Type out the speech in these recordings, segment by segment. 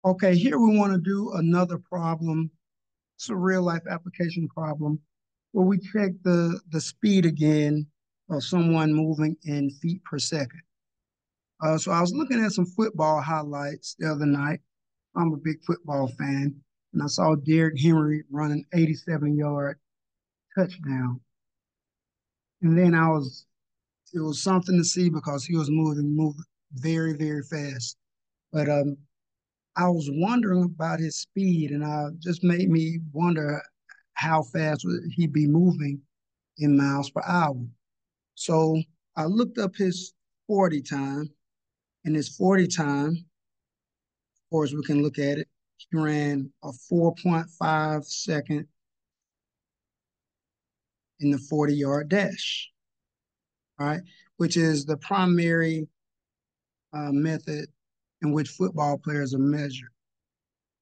Okay, here we want to do another problem. It's a real life application problem where we check the speed again of someone moving in feet per second. So I was looking at some football highlights the other night. I'm a big football fan, and I saw Derrick Henry run an 87-yard touchdown. And then it was something to see because he was moving very, very fast. But I was wondering about his speed, and just made me wonder how fast would he be moving in miles per hour. So I looked up his 40 time, and his 40 time, of course, we can look at it. He ran a 4.5 second in the 40-yard dash, right? Which is the primary method in which football players are measured.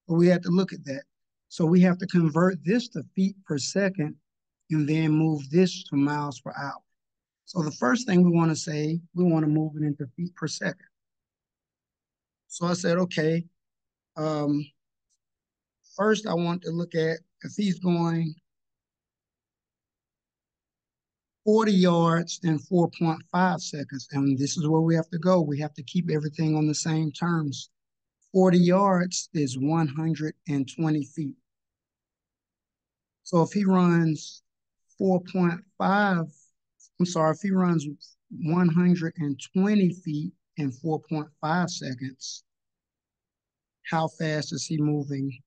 But we have to look at that. So we have to convert this to feet per second and then move this to miles per hour. So the first thing we want to say, we want to move it into feet per second. So I said, okay, um, first I want to look at if he's going 40 yards in 4.5 seconds. And this is where we have to go. We have to keep everything on the same terms. 40 yards is 120 feet. So if he runs 4.5, I'm sorry, if he runs 120 feet in 4.5 seconds, how fast is he moving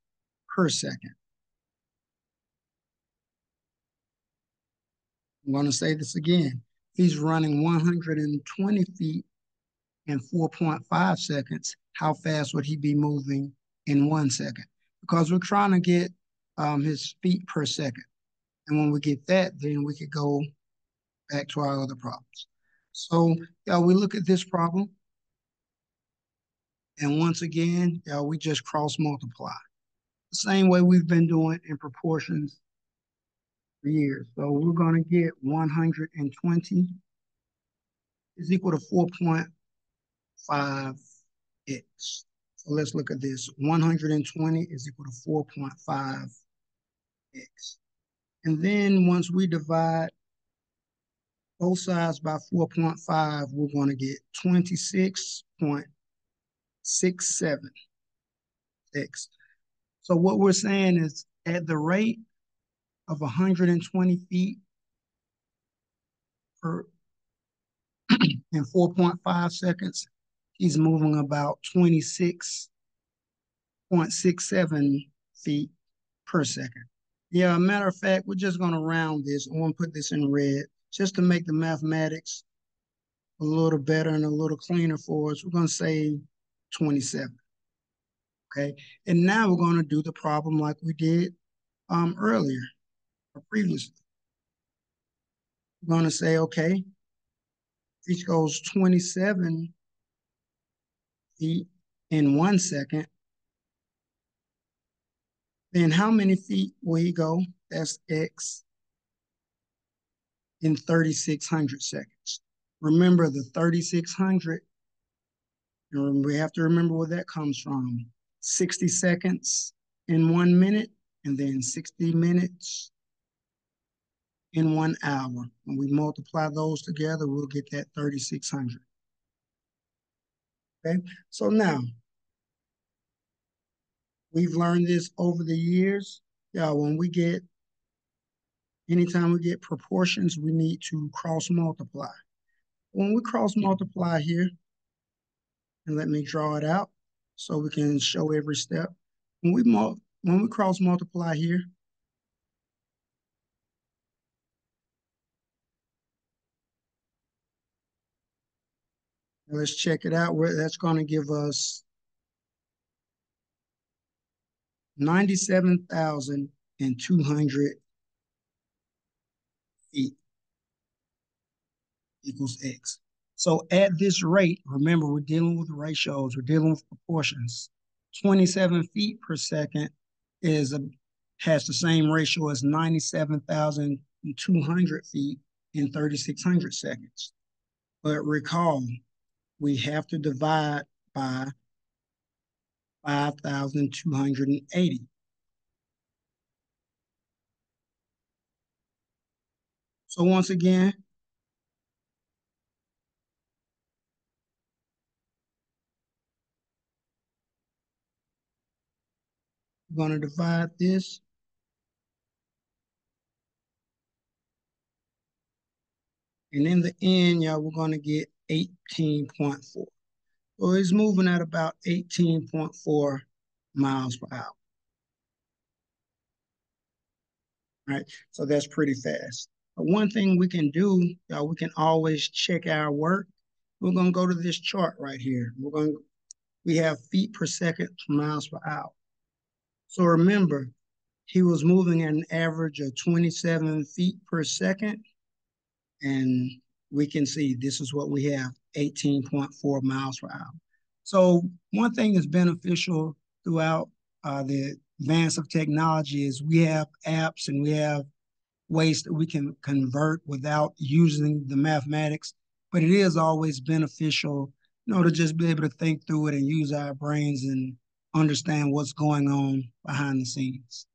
per second? I'm going to say this again. He's running 120 feet in 4.5 seconds. How fast would he be moving in 1 second? Because we're trying to get his feet per second. And when we get that, then we could go back to our other problems. So we look at this problem. And once again, we just cross multiply. The same way we've been doing in proportions for years. So we're going to get 120 is equal to 4.5x. So let's look at this. 120 is equal to 4.5x. And then once we divide both sides by 4.5, we're going to get 26.67x. So what we're saying is at the rate of 120 feet per in 4.5 seconds, he's moving about 26.67 feet per second. Yeah, a matter of fact, we're just going to round this. I want to put this in red just to make the mathematics a little better and a little cleaner for us. We're going to say 27. Okay. And now we're going to do the problem like we did earlier or previously. We're going to say, okay, each goes 27 feet in 1 second. Then how many feet will he go? That's x in 3,600 seconds. Remember the 3,600, and we have to remember where that comes from. 60 seconds in 1 minute, and then 60 minutes in 1 hour. When we multiply those together, we'll get that 3,600. Okay, so now we've learned this over the years. Yeah, anytime we get proportions, we need to cross multiply. When we cross multiply here, and let me draw it out so we can show every step. When we cross multiply here, let's check it out. That's going to give us 97,200 feet equals x. So at this rate, remember we're dealing with ratios, we're dealing with proportions. 27 feet per second has the same ratio as 97,200 feet in 3,600 seconds. But recall, we have to divide by 5,280. So once again, we're going to divide this, and in the end, y'all, we're going to get 18.4. So it's moving at about 18.4 miles per hour, right? So that's pretty fast. But one thing we can do, y'all, we can always check our work. We're going to go to this chart right here. We have feet per second to miles per hour. So remember, he was moving at an average of 27 feet per second. And we can see this is what we have, 18.4 miles per hour. So one thing that's beneficial throughout the advance of technology is we have apps and we have ways that we can convert without using the mathematics, but it is always beneficial, to just be able to think through it and use our brains and understand what's going on behind the scenes.